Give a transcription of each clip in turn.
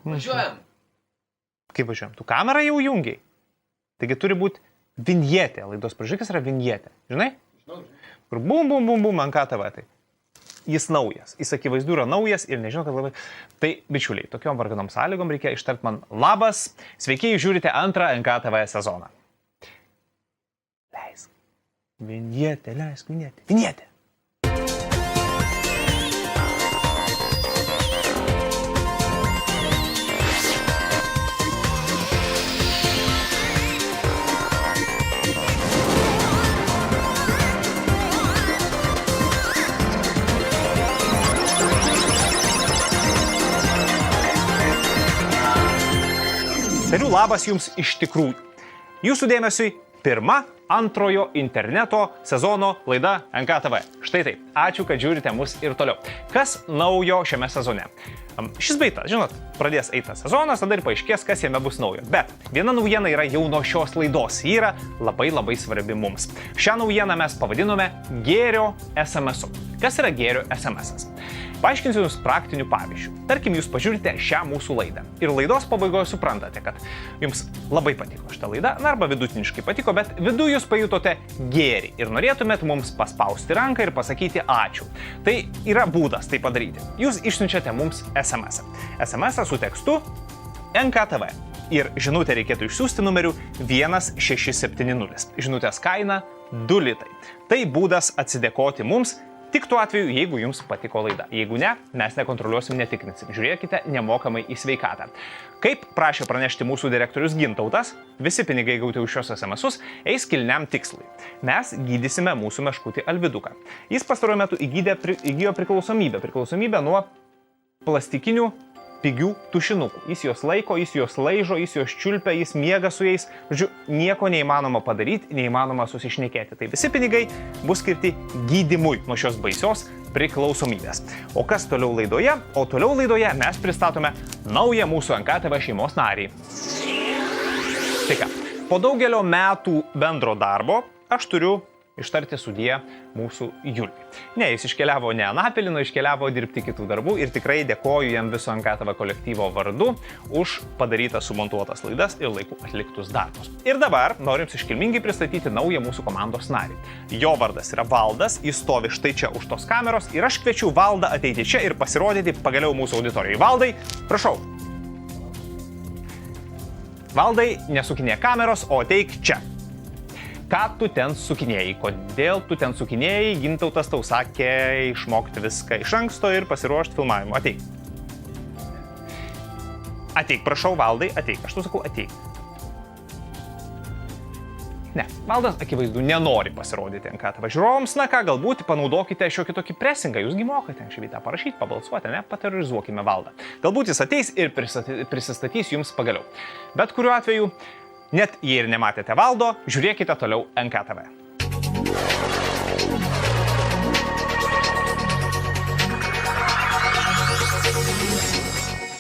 Važiuojam. Kaip važiuojam? Tu kamerą jau jungiai. Taigi turi būti vinjetė. Laidos pradžia, kas yra vinjetė. Žinai? Kur bum, ant KTV. Tai. Jis naujas. Jis akivaizdu yra naujas ir nežinau, kad labai... Tai, bičiuliai, tokiom varganom sąlygom reikia ištart man labas. Sveiki, jūs žiūrite antrą NKTV sezoną. Leisk. Vinjetė, leisk, vinjetė. Vinjetė. Tariu labas jums iš tikrųjų. Jūsų dėmesiui pirma antrojo interneto sezono laida NKTV. Štai taip. Ačiū, kad žiūrite mus ir toliau. Kas naujo šiame sezone? Šis beitas, žinot, pradės eiti sezonas, tada ir paaiškės, kas jame bus naujo. Bet viena naujiena yra jau nuo šios laidos. Ji yra labai svarbi mums. Šią naujieną mes pavadinome gėrio SMS-u. Kas yra gėrio SMS-as? Paaiškinsiu jums praktinių pavyzdžių. Tarkim, jūs pažiūrite šią mūsų laidą. Ir laidos pabaigoje suprantate, kad jums labai patiko šitą laidą, arba vidutiniškai patiko, bet viduje jūs pajutote gėrį ir norėtumėt mums paspausti ranką ir pasakyti ačiū. Tai yra būdas tai padaryti. Jūs išsiunčiate mums SMS-ą. SMS-ą su tekstu NKTV. Ir žinutę reikėtų išsiųsti numeriu 1670. Žinutės kaina 2 litai. Tai būdas atsidėkoti mums. Tik tuo atveju, jeigu jums patiko laida. Jeigu ne, mes nekontroliuosim, netikrinsim. Žiūrėkite nemokamai į sveikatą. Kaip prašė pranešti mūsų direktorius Gintautas, visi pinigai gauti už šios SMS-us eis kilniam tikslui. Mes gydysime mūsų meškutį Alviduką. Jis pastaruoju metu įgijo priklausomybę nuo plastikinių pigių tušinukų. Jis juos laiko, jis juos laižo, jis juos čiulpia, jis miega su jais. Žodžiu, nieko neįmanoma padaryti, neįmanoma susišnekėti. Tai visi pinigai bus skirti gydymui nuo šios baisios priklausomybės. O kas toliau laidoje? O toliau laidoje mes pristatome naują mūsų NKTV šeimos narį. Tai ką, po daugelio metų bendro darbo aš turiu ištarti sudie mūsų Juliui. Ne, jis iškeliavo ne Anapilino, iškeliavo dirbti kitų darbų ir tikrai dėkoju jam viso NKTV kolektyvo vardu už padarytas sumontuotas laidas ir laiku atliktus darbus. Ir dabar norim iškilmingai pristatyti naują mūsų komandos narį. Jo vardas yra Valdas, jis stovi štai čia už tos kameros ir aš kviečiu Valdą ateiti čia ir pasirodyti pagaliau mūsų auditorijai. Valdai, prašau. Valdai, nesukinė kameros, o ateik čia. Ką tu ten sukinėjai? Kodėl tu ten sukinėjai? Gintautas tau sakė išmokti viską iš anksto ir pasiruošti filmavimu. Ateik. Ateik, prašau, Valdai, ateik. Aš tu sakau, ateik. Ne, Valdas akivaizdu nenori pasirodyti NKTV žiūrovams. Na ką, galbūt panaudokite šiokį tokį presingą. Jūsgi mokate šį tą parašyti, pabalsuoti, ne? Paterorizuokime Valdą. Galbūt jis ateis ir prisistatys jums pagaliau. Bet kuriuo atveju, net jei ir nematėte Valdo, žiūrėkite toliau NKTV.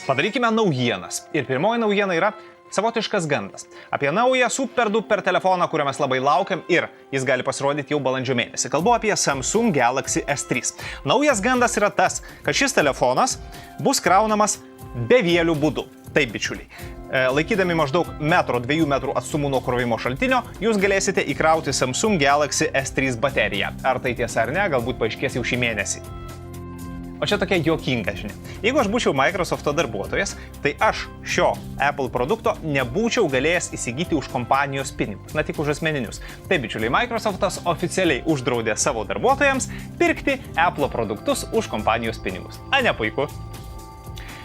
Padarykime naujienas. Ir pirmoji naujiena yra savotiškas gandas. Apie naują super duper telefoną, kurio mes labai laukiam ir jis gali pasirodyti jau balandžio mėnesį. Kalbu apie Samsung Galaxy S3. Naujas gandas yra tas, kad šis telefonas bus kraunamas bevėlių būdu. Taip, bičiuliai. Laikydami maždaug 1-2 metrų atstumų nuo krovimo šaltinio, jūs galėsite įkrauti Samsung Galaxy S3 bateriją. Ar tai tiesa ar ne, galbūt paaiškės jau šį mėnesį. O čia tokia juokinga žinia. Jeigu aš būčiau Microsofto darbuotojas, tai aš šio Apple produkto nebūčiau galėjęs įsigyti už kompanijos pinigus, na tik už asmeninius. Taip, bičiuliai, Microsoftas oficialiai uždraudė savo darbuotojams pirkti Apple produktus už kompanijos pinigus. A ne puiku?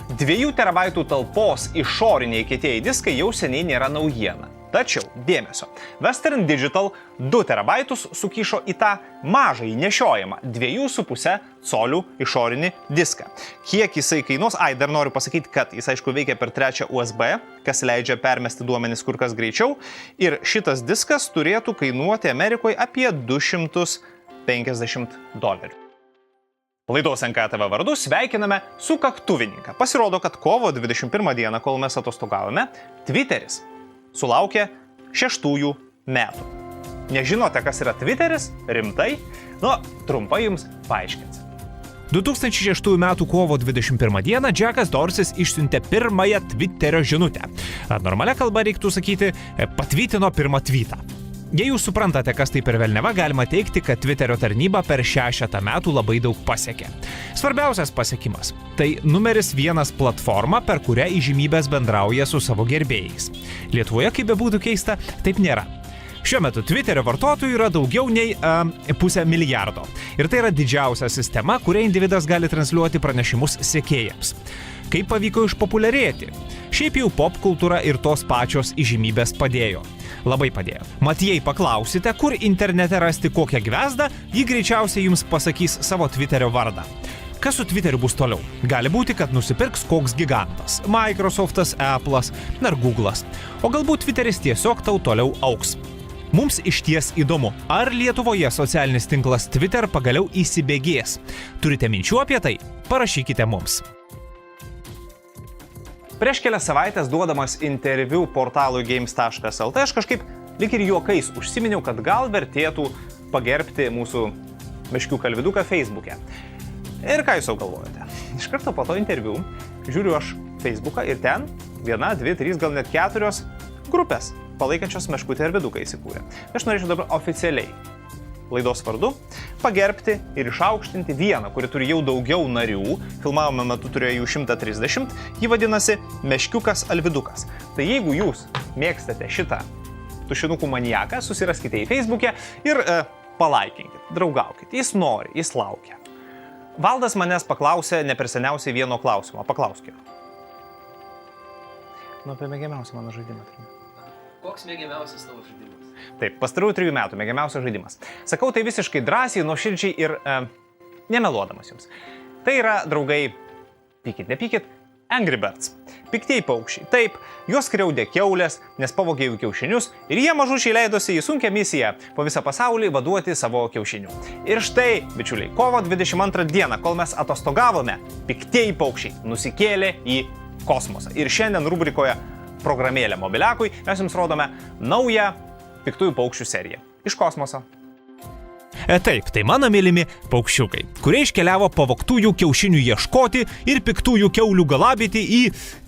2 terabaitų talpos išoriniai kietieji diskai jau seniai nėra naujiena. Tačiau, dėmesio, Western Digital 2 terabaitus sukišo į tą mažai nešiojamą 2,5 colių išorinį diską. Kiek jisai kainuos? Dar noriu pasakyti, kad jis aišku veikia per 3 USB, kas leidžia permesti duomenis kur kas greičiau. Ir šitas diskas turėtų kainuoti Amerikoje apie $250. Laidos NKTV vardu sveikiname sukaktuvininką. Pasirodo, kad kovo 21 dieną, kol mes atostogavome, Twitteris sulaukė 6 metų. Nežinote, kas yra Twitteris? Rimtai? Trumpai jums paaiškinsiu. 2006 m. kovo 21 d. Jackas Dorsis išsiuntė pirmąją Twitterio žinutę. Normalia kalba reiktų sakyti, patvytino pirmą tweetą. Jei jūs suprantate, kas tai per velneva, galima teikti, kad Twitterio tarnyba per 6 metų labai daug pasiekė. Svarbiausias pasiekimas – tai numeris 1 platforma, per kurią įžymybės bendrauja su savo gerbėjais. Lietuvoje, kaip bebūtų keista, taip nėra. Šiuo metu Twitterio vartotojų yra daugiau nei 500 milijardo. Ir tai yra didžiausia sistema, kuria individas gali transliuoti pranešimus sekėjams. Kaip pavyko išpopuliarėti? Šiaip jau pop kultūra ir tos pačios įžymybės padėjo. Labai padėjo. Mat jei paklausite, kur internete rasti kokią gviazdą, ji greičiausiai jums pasakys savo Twitterio vardą. Kas su Twitteriu bus toliau? Gali būti, kad nusipirks koks gigantas – Microsoftas, Apple'as, ar Google'as. O galbūt Twitteris tiesiog tau toliau augs. Mums išties įdomu, ar Lietuvoje socialinis tinklas Twitter pagaliau įsibėgės. Turite minčių apie tai? Parašykite mums. Prieš kelias savaitės duodamas interviu portalui games.lt aš kažkaip lyg ir juokais užsiminiau, kad gal vertėtų pagerbti mūsų meškių kalviduką Facebook'e. Ir ką jūs jau galvojate? Iš karto po to interviu žiūriu aš Facebook'ą ir ten 1, 2, 3, gal net 4 grupės palaikančios meškutę ir viduką įsikūrė. Aš norėčiau dabar oficialiai laidos vardu pagerbti ir išaukštinti vieną, kuri turi jau daugiau narių, filmavimo metu turėjo jų 130, ji vadinasi Meškiukas Alvidukas. Tai jeigu jūs mėgstate šitą tušinukų maniaką, susiraskite į Facebook'e ir palaikinkit, draugaukit, jis nori, jis laukia. Valdas manęs paklausė ne per seniausiai vieno klausimo, paklauskime. Apie mėgiamiausią mano žaidimą turime. Koks mėgiamiausias tavo žaidimas? Taip, pastarųjų 3 metų mėgiamiausias žaidimas. Sakau tai visiškai drąsiai, nuoširdžiai ir nemeluodamas jums. Tai yra, draugai, pykit, nepykit, Angry Birds. Piktieji paukščiai. Taip, juos skriaudė kiaulės, nes pavogė jų kiaušinius ir jie mažučiai leidosi į sunkią misiją po visą pasaulį vaduoti savo kiaušinių. Ir štai, bičiuliai, kovo 22 dieną, kol mes atostogavome, piktieji paukščiai nusikėlė į kosmosą. Ir šiandien rubrikoje programėlė mobiliakui mes jums rodome naują piktųjų paukščių seriją iš kosmoso. Taip, tai mano mylimi paukščiukai, kurie iškeliavo pavogtųjų kiaušinių ieškoti ir piktųjų kiaulių galabyti į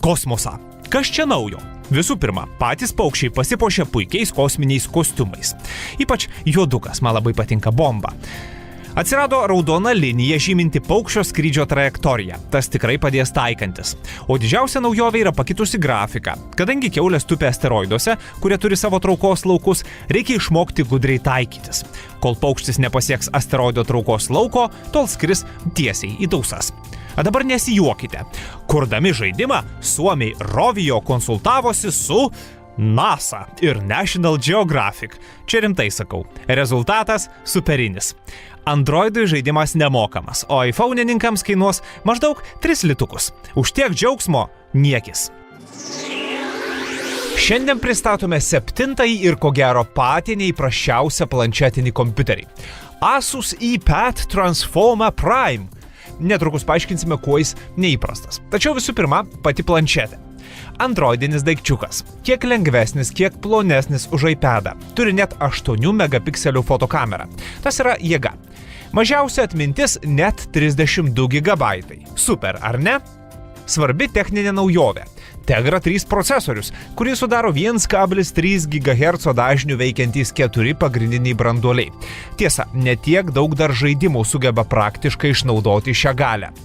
kosmosą. Kas čia naujo? Visų pirma, patys paukščiai pasipuošė puikiais kosminiais kostiumais. Ypač juodukas, man labai patinka bomba. Atsirado raudona linija žyminti paukščio skrydžio trajektoriją. Tas tikrai padės taikantis. O didžiausia naujovė yra pakitusi grafika. Kadangi kiaulės tupi asteroiduose, kurie turi savo traukos laukus, reikia išmokti gudriai taikytis. Kol paukštis nepasieks asteroido traukos lauko, tol skris tiesiai į dausas. O dabar nesijuokite. Kurdami žaidimą, suomiai Rovio konsultavosi su NASA ir National Geographic. Čia rimtai sakau. Rezultatas superinis. Androidui žaidimas nemokamas, o iPhone'ininkams kainuos maždaug 3 litukus. Už tiek džiaugsmo niekis. Šiandien pristatome 7-ąjį ir ko gero patį neįprasčiausią planšetinį kompiuterį. Asus iPad Transformer Prime. Netrukus paaiškinsime, kuo jis neįprastas. Tačiau visų pirma, pati planšetė. Androidinis daikčiukas. Kiek lengvesnis, kiek plonesnis už iPadą. Turi net 8 megapikselių fotokamerą. Tas yra jėga. Mažiausia atmintis net 32 GB. Super, ar ne? Svarbi techninė naujovė. Tegra 3 procesorius, kurį sudaro 1,3 GHz dažnių veikiantys 4 pagrindiniai branduoliai. Tiesa, netiek daug dar žaidimų sugeba praktiškai išnaudoti šią galią.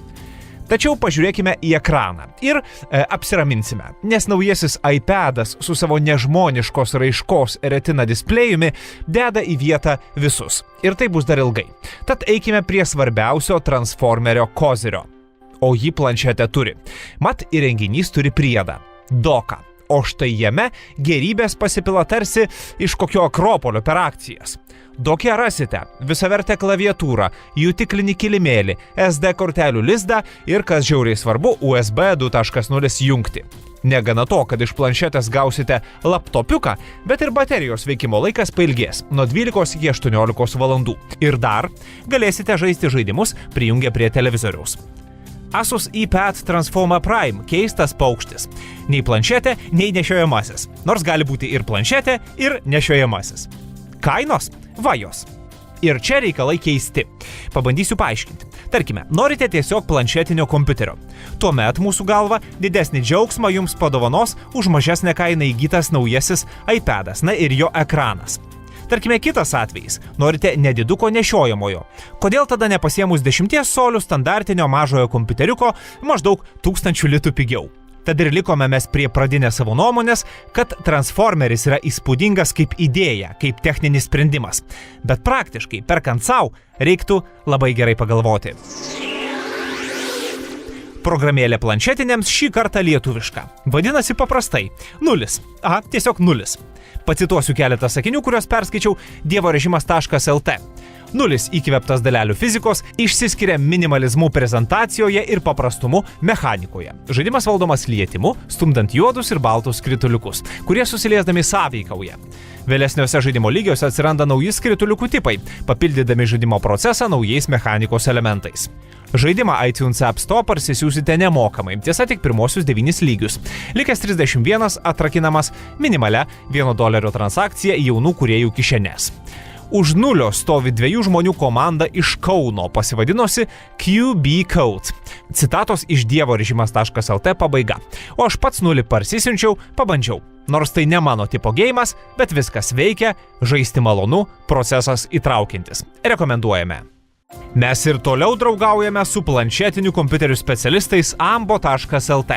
Tačiau pažiūrėkime į ekraną ir apsiraminsime, nes naujasis iPadas su savo nežmoniškos raiškos retina displejumi deda į vietą visus. Ir tai bus dar ilgai. Tad eikime prie svarbiausio transformerio kozirio. O jį planšetė turi. Mat įrenginys turi priedą – doką. O štai jame gėrybės pasipila tarsi iš kokio akropolio per akcijas. Doke rasite visavertę klaviatūrą, jutiklinį kilimėlį, SD kortelių lizdą ir, kas žiauriai svarbu, USB 2.0 jungtį. Negana to, kad iš planšetės gausite laptopiuką, bet ir baterijos veikimo laikas pailgės nuo 12 iki 18 valandų. Ir dar galėsite žaisti žaidimus prijungę prie televizoriaus. Asus iPad Transformer Prime – keistas paukštis. Nei planšetė, nei nešiojamasis. Nors gali būti ir planšetė, ir nešiojamasis. Kainos? Vajos. Ir čia reikalai keisti. Pabandysiu paaiškinti. Tarkime, norite tiesiog planšetinio kompiuterio. Tuomet mūsų galva didesnį džiaugsmą jums padovanos už mažesnę kainą įgytas naujasis iPadas, na ir jo ekranas. Tarkime, kitas atvejis. Norite nediduko nešiojamojo. Kodėl tada nepasiemus 10 colių standartinio mažojo kompiuteriuko maždaug 1000 litų pigiau? Tad ir likome mes prie pradinės savo nuomonės, kad Transformeris yra įspūdingas kaip idėja, kaip techninis sprendimas. Bet praktiškai, perkant savo, reiktų labai gerai pagalvoti. Programėlė planšetinėms šį kartą lietuviška. Vadinasi paprastai. 0. Aha, tiesiog 0. Pacituosiu keletą sakinių, kuriuos perskaičiau dievorežimas.lt. 0 įkvėptas dalelių fizikos išsiskiria minimalizmu prezentacijoje ir paprastumu mechanikoje. Žaidimas valdomas lietimu, stumdant juodus ir baltus skrituliukus, kurie susiliesdami sąveikauja. Vėlesniuose žaidimo lygiuose atsiranda nauji skrituliukų tipai, papildydami žaidimo procesą naujais mechanikos elementais. Žaidimą iTunes App Store parsisiųsite nemokamai, tiesa tik pirmosius 9 lygius. Likęs 31 atrakinamas minimalia $1 transakcija į jaunų kūrėjų kišenes. Už 0 stovi 2 žmonių komanda iš Kauno, pasivadinusi QB Code. Citatos iš dievorežimas.lt pabaiga. O aš pats 0 parsisiunčiau, pabandžiau. Nors tai ne mano tipo geimas, bet viskas veikia, žaisti malonu, procesas įtraukiantis. Rekomenduojame. Mes ir toliau draugaujame su planšetinių kompiuterių specialistais ambo.lt.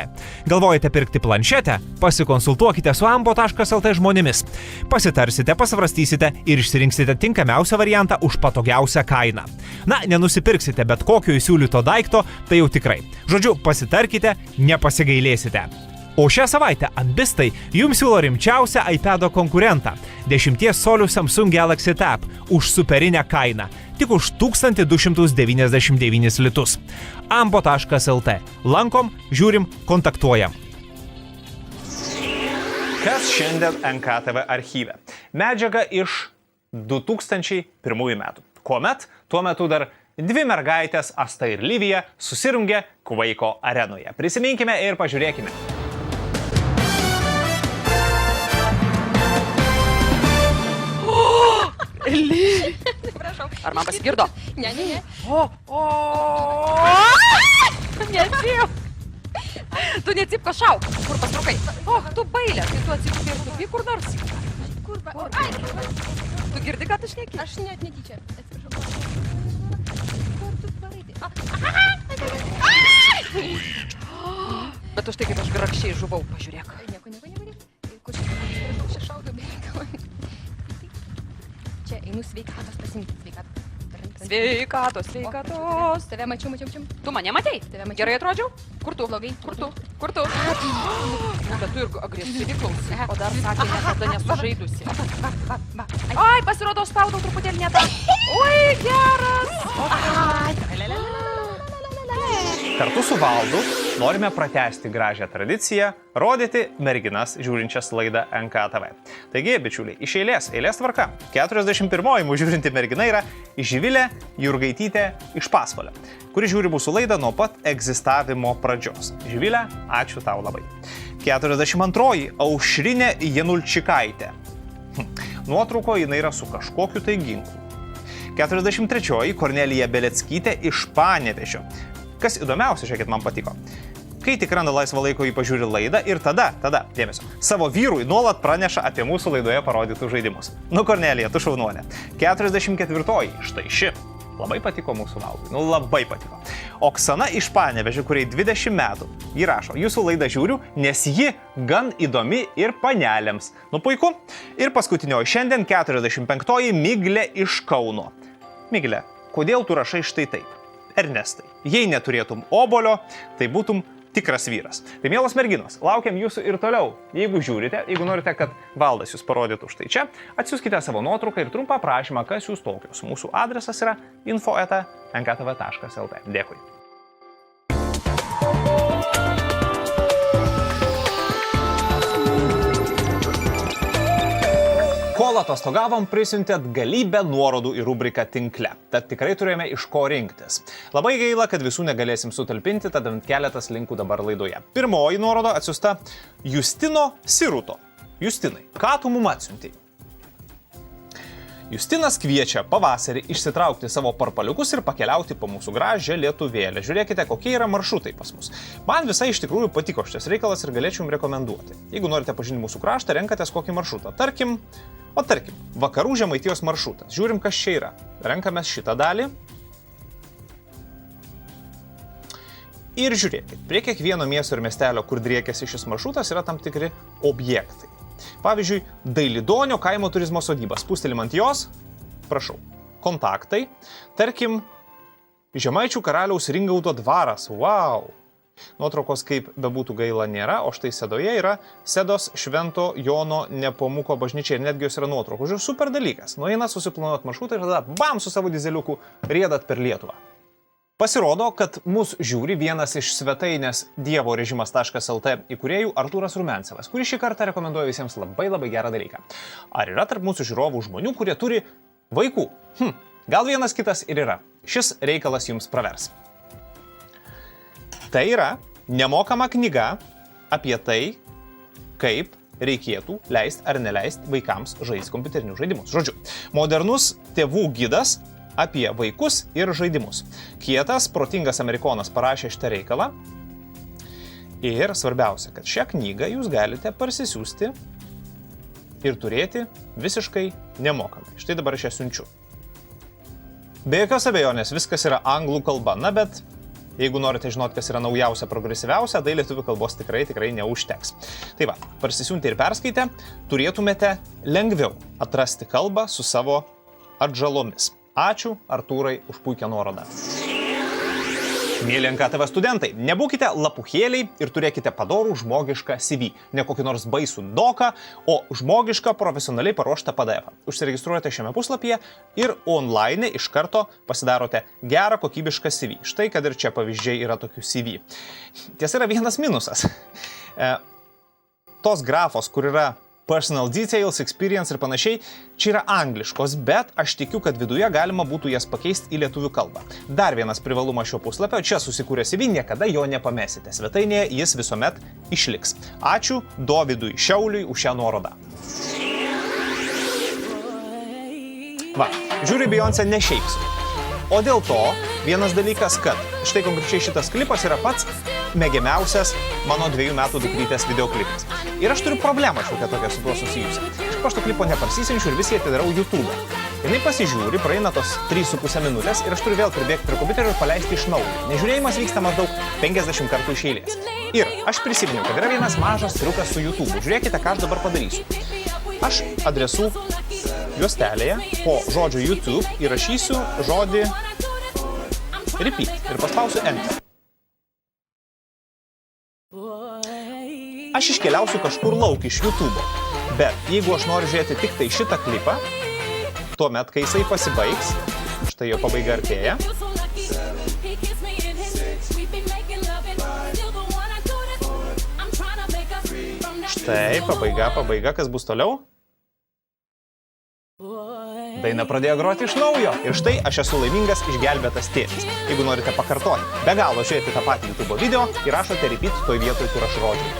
Galvojate pirkti planšetę? Pasikonsultuokite su ambo.lt žmonėmis. Pasitarsite, pasvarstysite ir išsirinksite tinkamiausią variantą už patogiausią kainą. Na, nenusipirksite bet kokio įsiūlyto daikto, tai jau tikrai. Žodžiu, pasitarkite, nepasigailėsite. O šią savaitę Ambistai jums siūlo rimčiausią iPado konkurentą – 10 colių Samsung Galaxy Tab už superinę kainą, tik už 1299 litus. ambo.lt. Lankom, žiūrim, kontaktuojam. Kas šiandien NKTV archyve? Medžiaga iš 2001 metų. Kuomet tuo metu dar 2 mergaitės, Asta ir Livija, susirungė Quake'o arenoje. Prisiminkime ir pažiūrėkime. Prašau. Ar man pasigirdo? Ne. Neatsijau. Tu neatsipko šauk. Kur pasrukai? Tu bailė. Tai tu atsipkai ir nupyk kur nors. Kur? Tu girdi, ką tu šneki? Aš net netyčia. Atsiprašau. Kur tu paraidai? Bet už tai, kaip aš grakščiai žuvau, pažiūrėk. Nieko. Kur čia šaudo bereikalai? Čia einu sveikatos pasimti. Sveikatos. Tave mačiau. Tu mane matei? Tave mačiau. Gerai atrodžiau? Kur tu? Blogai. Kur tu? Bet tu ir agresyvi klausai. O dar sakė, niekada nesužaidusi. Ai, pasirodo, spaudau truputėlį ne tą. Oi, geras. Kartu su Valdu norime pratęsti gražią tradiciją, rodyti merginas žiūrinčias laidą NKTV. Taigi, bičiuliai, iš eilės tvarka. 41 mūsų žiūrinti mergina yra Živilė Jurgaitytė iš Pasvalio, kuri žiūri mūsų laidą nuo pat egzistavimo pradžios. Živilė, ačiū tau labai. 42 Aušrinė Janulčikaitė. Nuotrauko jinai yra su kažkokiu tai ginklu. 43 Kornelija Beleckytė iš Panevėžio. Kas įdomiausia, žiūrėkit, man patiko. Kai tik randa laisvą laiko, jį pažiūri laidą ir tada, dėmesio, savo vyrui nuolat praneša apie mūsų laidoje parodytus žaidimus. Nu, Kornelija, tu šaunuolė. 44 štai ši. Labai patiko mūsų Valdui. Labai patiko. Oksana iš Panevėžio, kuriai 20 metų. Ji rašo, jūsų laidą žiūriu, nes ji gan įdomi ir panelėms. Nu, puiku. Ir paskutinioji šiandien 45 Miglė iš Kauno. Miglė, kodėl tu rašai štai taip? Ernestai, jei neturėtum obolio, tai būtum tikras vyras. Tai mielos merginos, laukiam jūsų ir toliau. Jeigu žiūrite, jeigu norite, kad Valdas jūs parodytų štai čia, atsiųskite savo nuotrauką ir trumpą prašymą, kas jūs tokios. Mūsų adresas yra info@nktv.lt. Dėkui. Kol atostogavom, prisiuntėt galybę nuorodų į rubriką Tinkle. Tad tikrai turėjome iš ko rinktis. Labai gaila, kad visų negalėsim sutalpinti, tad keletas linkų dabar laidoje. Pirmoji nuoroda atsiųsta Justino Siruto. Justinai, ką tu mum atsiuntei? Justinas kviečia pavasarį išsitraukti savo parpaliukus ir pakeliauti po mūsų gražią Lietuvėlę. Žiūrėkite, kokie yra maršrutai pas mus. Man visai iš tikrųjų patiko šitas reikalas ir galėčiau jums rekomenduoti. Jeigu norite pažinti mūsų kraštą, renkatės kokį maršrutą. Tarkim, vakarų Žemaitijos maršrutas. Žiūrim, kas čia yra. Renkamės šitą dalį. Ir žiūrėkit, prie kiekvieno miesto ir miestelio, kur driekiasi šis maršrutas, yra tam tikri objektai. Pavyzdžiui, Dailidonio kaimo turizmo sodyba. Spūstelim ant jos, prašau, kontaktai. Tarkim, Žemaičių karaliaus Ringaudo dvaras. Wow! Nuotraukos kaip bebūtų gaila nėra, o štai Sedoje yra Sedos Švento Jono Nepomuko bažnyčia ir netgi jos yra nuotraukos. Žiūrėjau, super dalykas. Nueina susiplanuot maršrutą ir tada bam su savo dizeliuku riedat per Lietuvą. Pasirodo, kad mus žiūri vienas iš svetainės dievorežimas.lt įkūrėjų Artūras Rumencevas, kuris šį kartą rekomenduoja visiems labai gerą dalyką. Ar yra tarp mūsų žiūrovų žmonių, kurie turi vaikų? Gal vienas kitas ir yra. Šis reikalas jums pravers. Tai yra nemokama knyga apie tai, kaip reikėtų leisti ar neleisti vaikams žaisti kompiuterinius žaidimus. Žodžiu, modernus tėvų gidas apie vaikus ir žaidimus. Kietas, protingas amerikonas parašė šitą reikalą. Ir svarbiausia, kad šią knygą jūs galite parsisiųsti ir turėti visiškai nemokamai. Štai dabar aš ją siunčiu. Be jokios abejonės, viskas yra anglų kalba. Na, bet jeigu norite žinoti, kas yra naujausia, progresyviausia, tai lietuvių kalbos tikrai neužteks. Tai va, parsisiunti ir perskaitę, turėtumėte lengviau atrasti kalbą su savo atžalomis. Ačiū, Artūrai, už puikią nuorodą. Mėly NKTV studentai, nebūkite lapuchėliai ir turėkite padorų žmogišką CV. Ne kokį nors baisų doką, o žmogišką profesionaliai paruoštą PDF. Užsiregistruojate šiame puslapyje ir online iš karto pasidarote gerą kokybišką CV. Štai, kad ir čia pavyzdžiai yra tokių CV. Tiesa, yra vienas minusas. Tos grafos, kur yra personal details, experience ir panašiai, čia yra angliškos, bet aš tikiu, kad viduje galima būtų jas pakeisti į lietuvių kalbą. Dar vienas privalumas šio puslapio, čia susikūrė CV, niekada jo nepamesite. Svetainėje jis visuomet išliks. Ačiū Dovydui Šiauliui už šią nuorodą. Va, žiūri Beyoncé ne šiaip sau. O dėl to vienas dalykas, kad štai konkrečiai šitas klipas yra pats mėgiamiausias mano 2 metų dukrytės videoklipas. Ir aš turiu problemą šiokią tokią su tuo susijusią. Aš po šito klipo neparsisinčiu ir visi atidarau YouTube. Jinai pasižiūri, praeina tos 3,5 minutės ir aš turiu vėl pribėgti prie kompiuterio ir paleisti iš naujo. Nežiūrėjimas vyksta maždaug 50 kartų iš eilės. Ir aš prisiminiau, kad yra vienas mažas triukas su YouTube. Žiūrėkite, ką aš dabar padarysiu. Aš adresų juostelėje po žodžio YouTube įrašysiu žodį repeat ir paspausiu Enter. Aš iškeliausiu kažkur lauk iš YouTube, bet jeigu aš noriu žiūrėti tik tai šitą klipą, tuomet, kai jisai pasibaigs, štai jo pabaiga artėja, štai pabaiga, kas bus toliau? Daina pradėjo groti iš naujo ir štai aš esu laimingas išgelbėtas tėtis. Jeigu norite pakartoti, be galo žiūrėti tą patį YouTube video, įrašote repeat toj vietoj, kur aš rodžiau.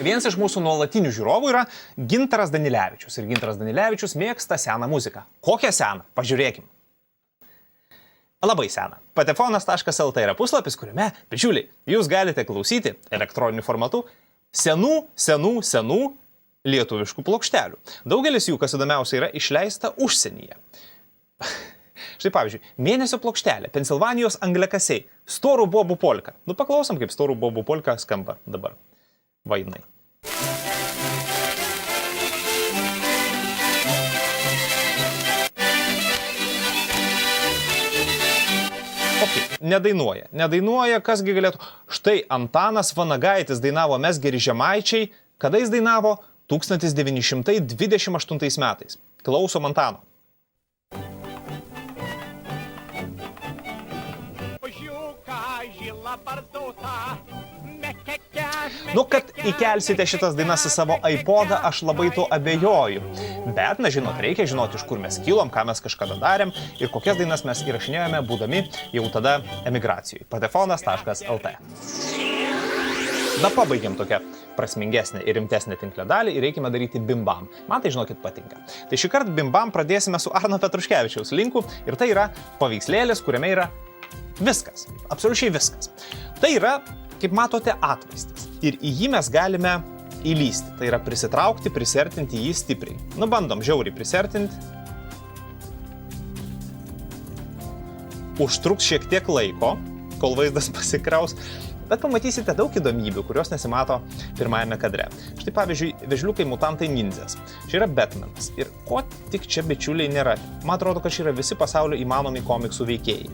Vienas iš mūsų nuolatinių žiūrovų yra Gintaras Danilevičius. Ir Gintaras Danilevičius mėgsta seną muziką. Kokią seną? Pažiūrėkim. Labai seną. Patefonas.lt yra puslapis, kuriame, bičiuliai, jūs galite klausyti elektroniniu formatu senų lietuviškų plokštelių. Daugelis jų, kas įdomiausia, yra išleista užsienyje. Štai pavyzdžiui, mėnesio plokštelė, Pensilvanijos angliakasiai, Storų bobų polka. Nu paklausom, kaip Storų bobų polka skamba dabar. Vainai. Okay. Nedainuoja, kasgi galėtų. Štai Antanas Vanagaitis dainavo Mes geri žemaičiai. Kada jis dainavo? 1928 metais. Klausom Antano. Nu, kad įkelsite šitas dainas į savo iPodą, aš labai to abejoju. Bet, na žinot, reikia žinoti, iš kur mes kilom, ką mes kažkada darėm ir kokias dainas mes įrašinėjome, būdami jau tada emigracijoje. Patefonas.lt. Da pabaigiam tokią prasmingesnę ir rimtesnę tinklę dalį ir reikime daryti bimbam. Man tai, žinokit, patinka. Tai šį kartą bimbam pradėsime su Arno Petruškevičiaus linku ir tai yra paveikslėlis, kuriame yra viskas. Absoliučiai viskas. Tai yra, kaip matote, atvaizdas. Ir į jį mes galime įlysti. Tai yra prisitraukti, prisertinti jį stipriai. Nu, bandom žiauriai prisertinti. Užtruks šiek tiek laiko, kol vaizdas pasikraus. Bet pamatysite daug įdomybių, kurios nesimato pirmajame kadre. Štai pavyzdžiui, vežliukai mutantai nindzės. Čia yra Batmanas. Ir ko tik čia bičiuliai nėra. Man atrodo, kad čia yra visi pasaulio įmanomi komiksų veikėjai.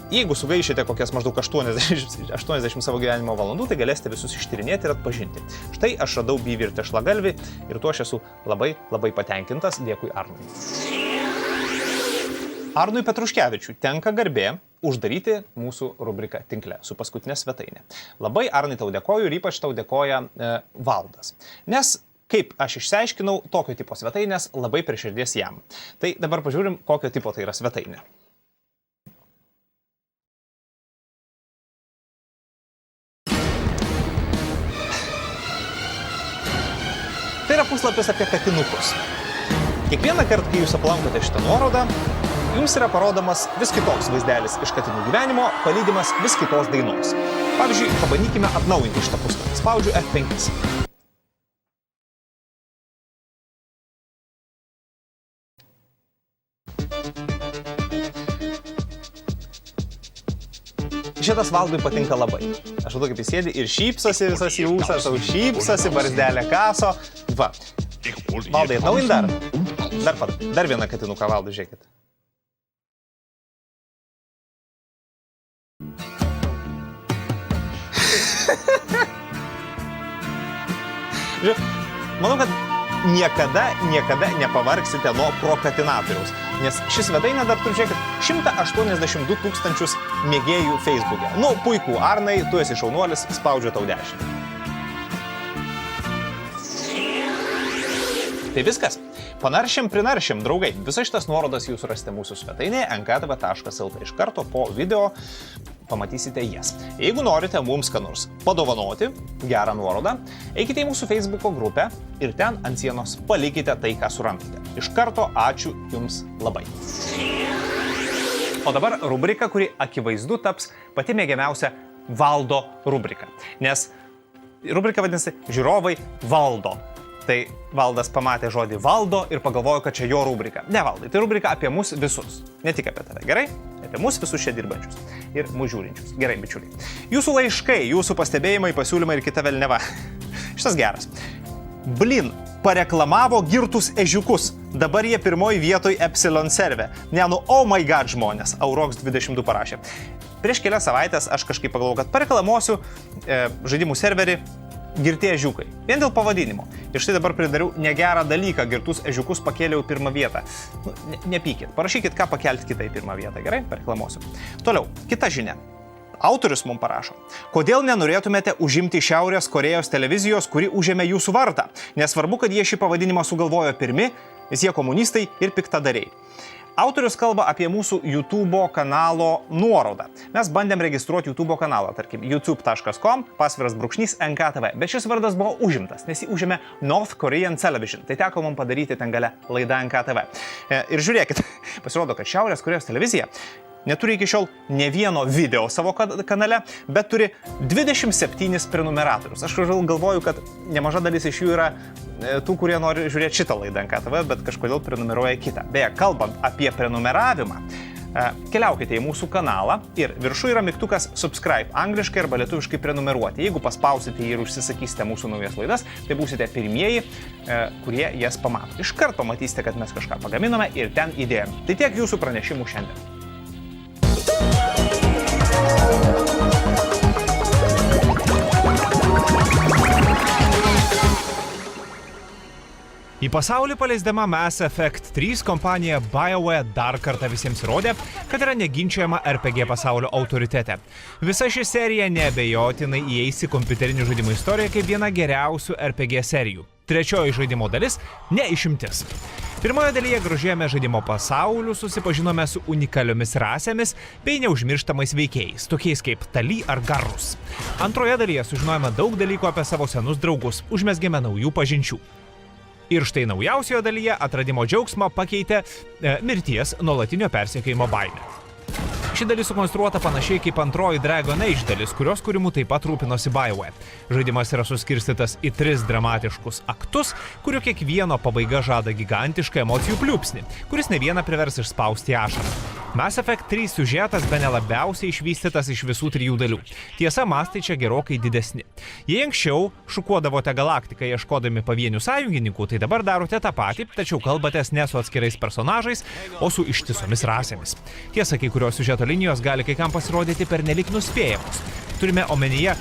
Jeigu sugaišite kokias maždaug 80 savo gyvenimo valandų, tai galėsite visus ištyrinėti ir atpažinti. Štai aš radau Beaver tešlagalvį ir tuo aš esu labai patenkintas. Dėkui Arnui. Arnui Petruškevičiui tenka garbė uždaryti mūsų rubriką tinkle su paskutinė svetainė. Labai Arnai tau dėkoju ir ypač tau dėkoja Valdas. Nes, kaip aš išsiaiškinau, tokio tipo svetainės labai prie širdies jam. Tai dabar pažiūrim, kokio tipo tai yra svetainė. Tai yra puslapis apie katinukus. Kiekvieną kartą, kai jūs aplankote šitą nuorodą, jums yra parodomas vis kitoks vaizdelis iš katinų gyvenimo, palydimas vis kitos dainos. Pavyzdžiui, pabandykime atnaujinti šitą puslapį. Spaudžiu F5. Šitas Valdui patinka labai. Aš matau, kaip jis sėdi ir šypsosi visas į ūsą, tau šypsosi, barzdelę kaso. Va. Valdai, atnaujint dar. Dar vieną katinuką, Valdai, žiūrėkit. Manau, kad niekada nepavargsite nuo prokatinatoriaus, nes šis svetainė dar turi, žiūrėkit, 182 tūkstančius mėgėjų Facebook'e. Nu, puiku, Arnai, tu esi šaunuolis, spaudžiu tau 10. Tai viskas. Panaršim, prinaršim, draugai. Visas šitas nuorodas jūs rasite mūsų svetainėje nkatv.lt. Iš karto po video pamatysite jas. Jeigu norite mums ką nors padovanoti, gerą nuorodą, eikite į mūsų Facebooko grupę ir ten ant sienos palikite tai, ką surandate. Iš karto ačiū jums labai. O dabar rubrika, kuri akivaizdu taps pati mėgiamiausia Valdo rubrika. Nes rubrika vadinasi Žiūrovai valdo. Tai Valdas pamatė žodį valdo ir pagalvojo, kad čia jo rubrika. Ne, Valdai, tai rubrika apie mus visus. Ne tik apie tave, gerai? Apie mus visus čia dirbančius ir mus žiūrinčius. Gerai, bičiuliai. Jūsų laiškai, jūsų pastebėjimai, pasiūlymai ir kita velneva. Šitas geras. Blin, pareklamavo girtus ežiukus. Dabar jie pirmoji vietoj Epsilon serve. Ne, nu, oh my god, žmonės. Aurox 22 parašė. Prieš kelias savaitės aš kažkaip pagalvojau, kad pareklamuosiu žaidimų serverį girti ežiukai. Vien dėl pavadinimo. Ir štai dabar pridariau negerą dalyką, girtus ežiukus pakėliau į pirmą vietą. Nu, nepykit. Parašykit, ką pakelti kitą į pirmą vietą. Gerai? Pareklamuosiu. Toliau. Kita žinia. Autorius mums parašo. Kodėl nenorėtumėte užimti Šiaurės Korėjos televizijos, kuri užėmė jūsų vardą? Nesvarbu, kad jie šį pavadinimą sugalvojo pirmi, nes jie komunistai ir piktadariai. Autorius kalba apie mūsų YouTube kanalo nuorodą. Mes bandėm registruoti YouTube kanalą, tarkim, youtube.com, _NKTV, bet šis vardas buvo užimtas, nes jį užėmė North Korean Television. Tai teko mums padaryti ten gale laida NKTV. Ir žiūrėkit, pasirodo, kad Šiaurės Korėjos televizija neturi iki šiol ne vieno video savo kanale, bet turi 27 prenumeratorius. Aš galvoju, kad nemaža dalis iš jų yra tų, kurie nori žiūrėti šitą laidą NKTV, bet kažkodėl prenumeruoja kitą. Beje, kalbant apie prenumeravimą, keliaukite į mūsų kanalą ir viršų yra mygtukas subscribe angliškai arba lietuviškai prenumeruoti. Jeigu paspausite ir užsisakysite mūsų naujas laidas, tai būsite pirmieji, kurie jas pamato. Iškart pamatysite, kad mes kažką pagaminome ir ten įdėjome. Tai tiek jūsų pranešimų šiandien. Į pasaulį paleisdama Mass Effect 3 kompanija BioWare dar kartą visiems įrodė, kad yra neginčiama RPG pasaulio autoritete. Visa ši serija neabejotinai įeis į kompiuterinių žaidimų istoriją kaip viena geriausių RPG serijų. Trečioji žaidimo dalis – ne išimtis. Pirmoje dalyje grožėjame žaidimo pasauliu, susipažinome su unikaliomis rasėmis bei neužmirštamais veikėjais, tokiais kaip Tali ar Garrus. Antroje dalyje sužinojame daug dalykų apie savo senus draugus, užmezgėme naujų pažinčių. Ir štai naujausioje dalyje atradimo džiaugsmą pakeitė mirties nuolatinio persekiojimo baimė. Ši dalis sukonstruota panašiai kaip antroji Dragon Age dalis, kurios kūrimu taip pat rūpinosi BioWare. Žaidimas yra suskirstytas į 3 dramatiškus aktus, kurių kiekvieno pabaiga žada gigantišką emocijų pliūpsnį, kuris ne vieną privers išspausti ašarą. Mass Effect 3 siužetas bene labiausiai išvystytas iš visų 3 dalių. Tiesa, mastai čia gerokai didesni. Jei anksčiau šukuodavote galaktiką ieškodami pavienių sąjungininkų, tai dabar darote tą patį, tačiau kalbatės ne su atskirais personažais, o su ištisomis rasėmis. Tiesa, kai kurios siužeto linijos gali kai kam pasirodyti pernelik nuspėjamos. Turime omenyje,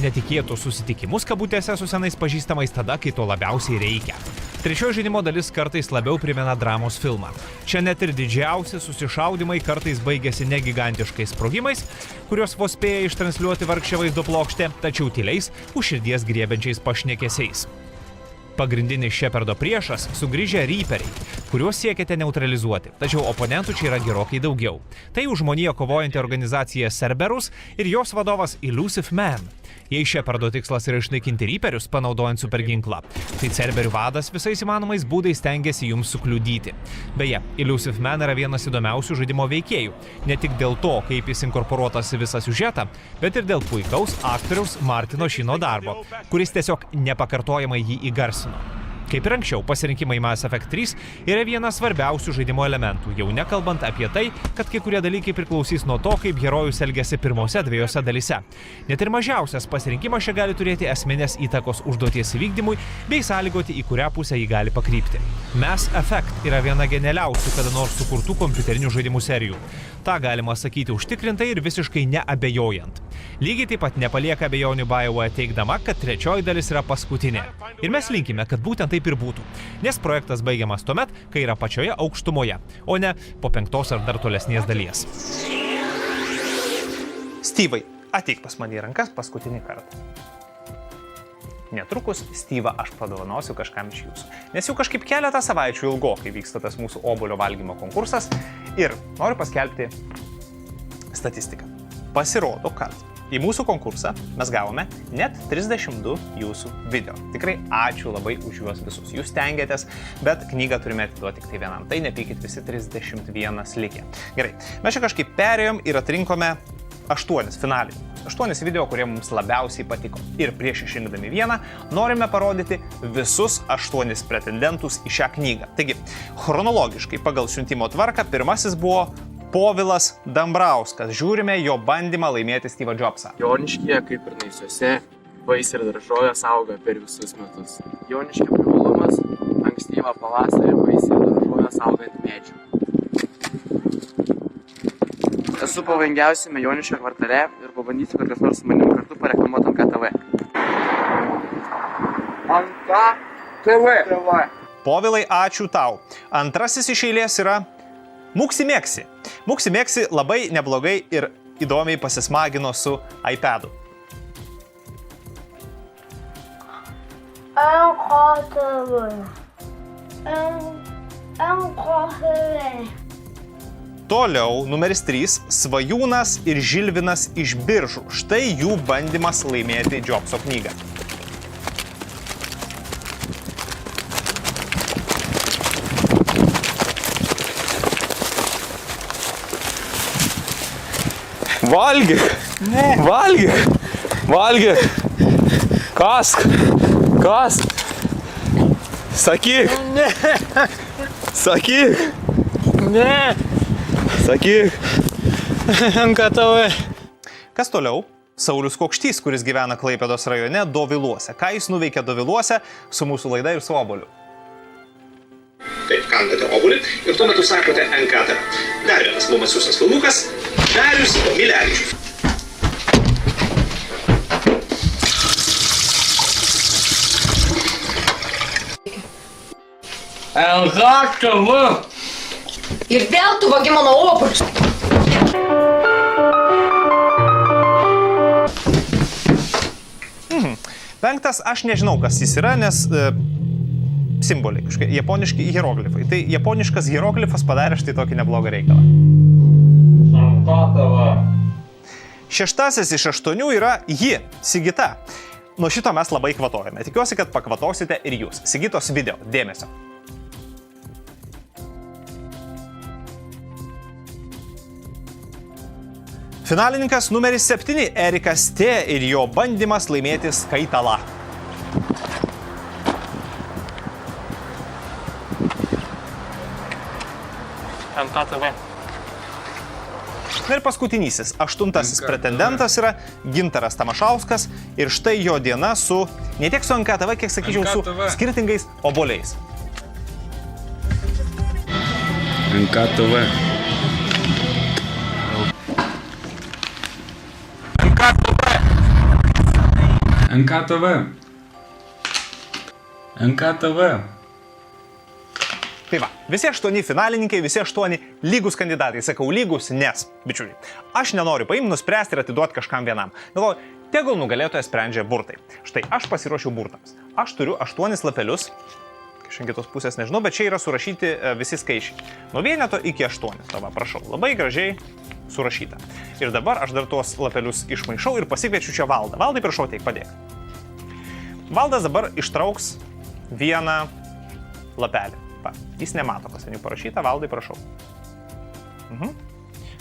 netikėtus susitikimus kabutėse su senais pažįstamais tada, kai to labiausiai reikia. Trečioji žaidimo dalis kartais labiau primena dramos filmą. Čia net ir didžiausi susišaudimai kartais baigėsi ne gigantiškais sprogimais, kuriuos vos spėja ištransliuoti vargšė vaizdo plokštė, tačiau tyliais, už širdies griebiančiais pašnekesiais. Pagrindinis Shepardo priešas – sugrįžę Reaperiai, kuriuos siekiate neutralizuoti, tačiau oponentų čia yra gerokai daugiau. Tai už žmoniją kovojanti organizacija Cerberus ir jos vadovas Illusive Man. Jei Shepardo tikslas yra išnaikinti Reaperius, panaudojant superginklą, tai Cerberių vadas visais įmanomais būdais stengiasi jums sukliudyti. Beje, Illusive Man yra vienas įdomiausių žaidimo veikėjų, ne tik dėl to, kaip jis inkorporuotas į visą siužetą, bet ir dėl puikaus aktoriaus Martino Sheeno darbo, kuris tiesiog nepakartojamai jį įgarsino. Kaip ir anksčiau, pasirinkimai Mass Effect 3 yra vienas svarbiausių žaidimo elementų, jau nekalbant apie tai, kad kai kurie dalykai priklausys nuo to, kaip herojus elgiasi pirmose 2 dalyse. Net ir mažiausias pasirinkimas čia gali turėti esminės įtakos užduoties įvykdymui bei sąlygoti, į kurią pusę jį gali pakrypti. Mass Effect yra viena genialiausių kada nors sukurtų kompiuterinių žaidimų serijų. Ta galima sakyti užtikrintai ir visiškai neabejojant. Lygiai taip pat nepalieka abejonių BioWare teigdama, kad trečioji dalis yra paskutinė. Ir mes linkime, kad būtent taip ir būtų. Nes projektas baigiamas tuomet, kai yra pačioje aukštumoje, o ne po 5 ar dar tolesnės dalies. Styvai, ateik pas mane į rankas paskutinį kartą. Netrukus Styvą aš padovanosiu kažkam iš jūsų. Nes jau kažkaip keletą savaičių ilgokai vyksta tas mūsų obuolio valgymo konkursas ir noriu paskelbti statistiką. Pasirodo, kad į mūsų konkursą mes gavome net 32 jūsų video. Tikrai ačiū labai už juos visus. Jūs stengiatės, bet knygą turime atiduoti tik tai vienam. Tai nepykit, visi 31 likę. Gerai, mes čia kažkaip perėjom ir atrinkome 8 finalinių. 8 video, kurie mums labiausiai patiko. Ir prieš išrinkdami vieną, norime parodyti visus 8 pretendentus į šią knygą. Taigi, chronologiškai pagal siuntimo tvarką pirmasis buvo Povilas Dambrauskas. Žiūrime jo bandymą laimėti Steve'ą Jobsą. Joniškyje, kaip ir Naisiuose, vaisiai ir daržovės auga per visus metus. Joniškio privalumas – ankstyvą pavasarį vaisiai ir daržovės auga ant medžių. Esu pavojingiausiame Joniškio kvartale ir pabandysiu, kad kas nors su manim kartu pareklamuotų NKTV. NKTV. Povilai, ačiū tau. Antrasis iš eilės yra Muksi-Meksi. Muksi-Meksi labai neblogai ir įdomiai pasismagino su iPad'u. Toliau numeris 3 Svajūnas ir Žilvinas iš Biržų. Štai jų bandymas laimėti Jobso knygą. Valgyk! Ne! Valgyk! Valgyk! Kask! Kask! Sakyk! Ne! Sakyk! Ne! Sakyk! NKTV. Kas toliau? Saulius Kokštys, kuris gyvena Klaipėdos rajone Doviluose. Ką jis nuveikė Doviluose su mūsų laida ir su obuoliu? Taip, kandate obuolį ir tuo metu sakote NKTV. Dar vienas mums atsiųstas filmukas – Darius Milevičius. NKTV. Ir vėl tu vagi mano obuolius. Penktas, aš nežinau, kas jis yra, nes simboliai, kažkokie japoniški hieroglifai. Tai japoniškas hieroglifas padarė štai tokį neblogą reikalą. Šeštasis iš 8 yra ji, Sigita. Nuo šito mes labai kvatojame. Tikiuosi, kad pakvatosite ir jūs. Sigitos video. Dėmesio. Finalininkas numeris 7 Erikas T ir jo bandymas laimėti skaitalą. NKTV. Na ir paskutinysis, 8 pretendentas yra Gintaras Tamašauskas ir štai jo diena su, ne tiek su NKTV, kiek sakyčiau, su skirtingais obuoliais. NKTV. NKTV. NKTV. Tai va, visi 8 finalininkai, visi 8 lygus kandidatai. Sakau lygus, nes, bičiuliai, aš nenoriu paimti, nuspręsti ir atiduoti kažkam vienam. Galvoju, tegul nugalėtojas sprendžia burtai. Štai aš pasiruošiau burtams. Aš turiu 8 lapelius, iš kitos pusės nežinau, bet čia yra surašyti visi skaičiai. Nuo 1 iki 8. Tava, prašau, labai gražiai surašyta. Ir dabar aš dar tuos lapelius išmaišau ir pasikviečiu čia Valdą. Valdai, prašau, teik, padėk. Valdas dabar ištrauks vieną lapelį. Va, jis nemato, kas ten jų parašyta. Valdai, prašau.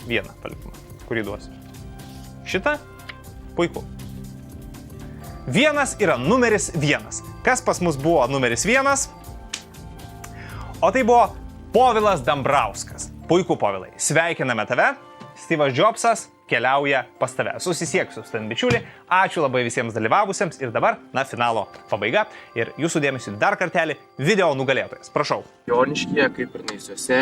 Vieną palikimą. Kurį duosiu? Šitą? Puiku. 1 yra numeris 1. Kas pas mus buvo numeris 1? O tai buvo Povilas Dambrauskas. Puiku, Povilai. Sveikiname tave. Steve'as Jobsas keliauja pas tave. Susisieksiu su ten, bičiuli. Ačiū labai visiems dalyvavusiems. Ir dabar, finalo pabaiga. Ir jūsų dėmesį dar kartelį video nugalėtojas. Prašau. Joniškyje, kaip ir Naisiuose,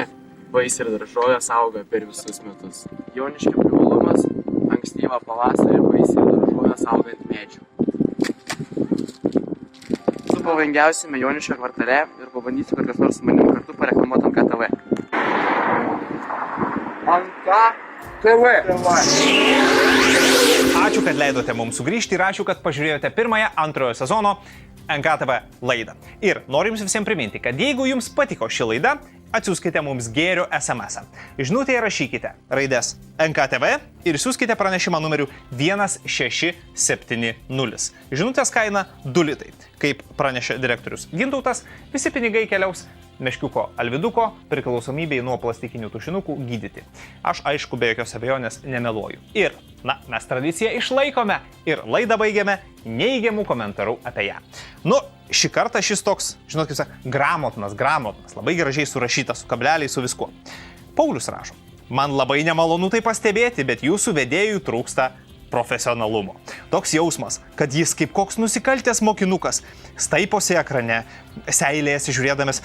vaisiai ir daržovės auga per visus metus. Joniškio privalumas - ankstyvą pavasarį vaisiai ir daržovės auga ant medžių. Su pavojingiausiame Joniškio kvartale ir pabandysiu, kad kas nors su manim kartu pareklamuotų NKTV. Ačiū, kad leidote mums sugrįžti ir ačiū, kad pažiūrėjote pirmąją antrojo sezono NKTV laidą. Ir noriu jums visiems priminti, kad jeigu jums patiko ši laida, atsiųskite mums gėrio SMS-ą. Žinutėje rašykite raidės NKTV ir siųskite pranešimą numeriu 1670. Žinutės kaina 2 litai. Kaip pranešė direktorius Gintautas, visi pinigai keliaus meškiuko Alviduko priklausomybei nuo plastikinių tušinukų gydyti. Aš aišku be jokios abejonės nemeluoju. Ir, mes tradiciją išlaikome ir laidą baigiame neigiamų komentarų apie ją. Šį kartą šis toks, žinot, kaip sakė, gramotnas, labai gražiai surašytas, su kableliais, su viskuo. Paulius rašo, man labai nemalonu tai pastebėti, bet jūsų vedėjų trūksta profesionalumo. Toks jausmas, kad jis kaip koks nusikaltęs mokinukas staiposi ekrane, seilėse žiūrėdamas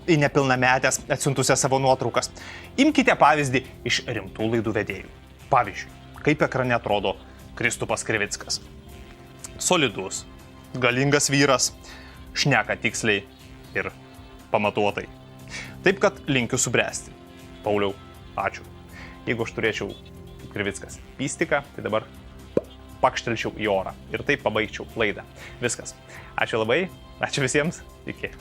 į nepilnametės atsiuntusią savo nuotraukas. Imkite pavyzdį iš rimtų laidų vedėjų. Pavyzdžiui, kaip ekrane atrodo Kristupas Krivickas. Solidus, galingas vyras, šneka tiksliai ir pamatuotai. Taip, kad linkiu subręsti. Pauliau, ačiū. Jeigu aš turėčiau Krivickas pystiką, tai dabar pakštelčiau į orą ir taip pabaigčiau laidą. Viskas. Ačiū labai, ačiū visiems, iki.